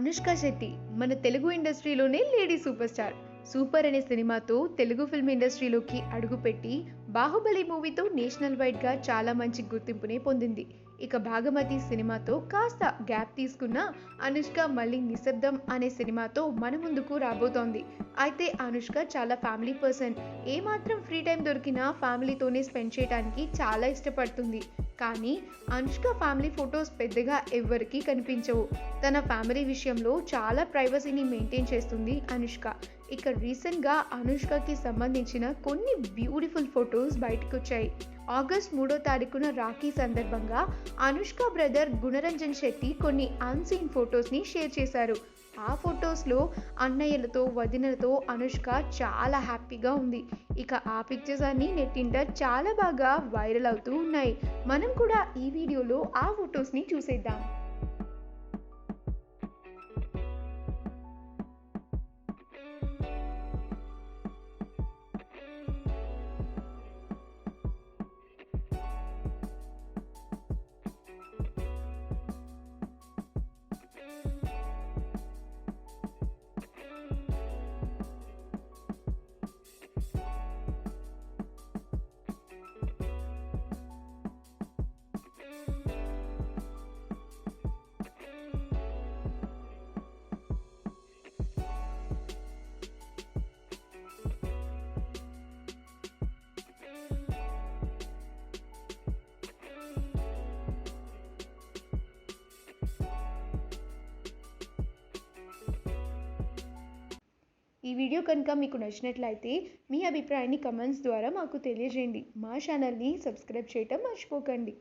అనుష్క శెట్టి మన తెలుగు ఇండస్ట్రీలోనే lady super star. Super అనే సినిమాతో తెలుగు ఫిల్మ్ ఇండస్ట్రీలోకి అడుగుపెట్టి బాహుబలి మూవీతో నేషనల్ వైడ్ గా చాలా మంచి గుర్తింపునే పొందింది. ఇక భాగమతి సినిమాతో కాస్త గ్యాప్ తీసుకున్న అనుష్క మళ్ళీ నిశ్శబ్దం అనే సినిమాతో మన ముందుకు రాబోతోంది. అయితే అనుష్క చాలా ఫ్యామిలీ పర్సన్. ఏమాత్రం ఫ్రీ టైం దొరికినా ఫ్యామిలీతోనే స్పెండ్ చేయడానికి చాలా ఇష్టపడుతుంది. కానీ అనుష్క ఫ్యామిలీ ఫొటోస్ పెద్దగా ఎవ్వరికీ కనిపించవు. తన ఫ్యామిలీ విషయంలో చాలా ప్రైవసీని మెయింటైన్ చేస్తుంది అనుష్క. ఇక రీసెంట్గా అనుష్కకి సంబంధించిన కొన్ని బ్యూటిఫుల్ ఫొటోస్ బయటకు వచ్చాయి. ఆగస్ట్ 3వ తారీఖున రాఖీ సందర్భంగా అనుష్క బ్రదర్ గుణరంజన్ శెట్టి కొన్ని అన్సీన్ ఫొటోస్ని షేర్ చేశారు. ఆ ఫొటోస్లో అన్నయ్యలతో వదినలతో అనుష్క చాలా హ్యాపీగా ఉంది. ఇక ఆ పిక్చర్స్ అన్ని నెట్టింట చాలా బాగా వైరల్ అవుతూ ఉన్నాయి. మనం కూడా ఈ వీడియోలో ఆ ఫొటోస్ని చూసేద్దాం. ఈ వీడియో కనుక మీకు నచ్చినట్లయితే మీ అభిప్రాయాన్ని కమెంట్స్ ద్వారా మాకు తెలియజేయండి. మా ఛానల్ని సబ్స్క్రైబ్ చేయటం మర్చిపోకండి.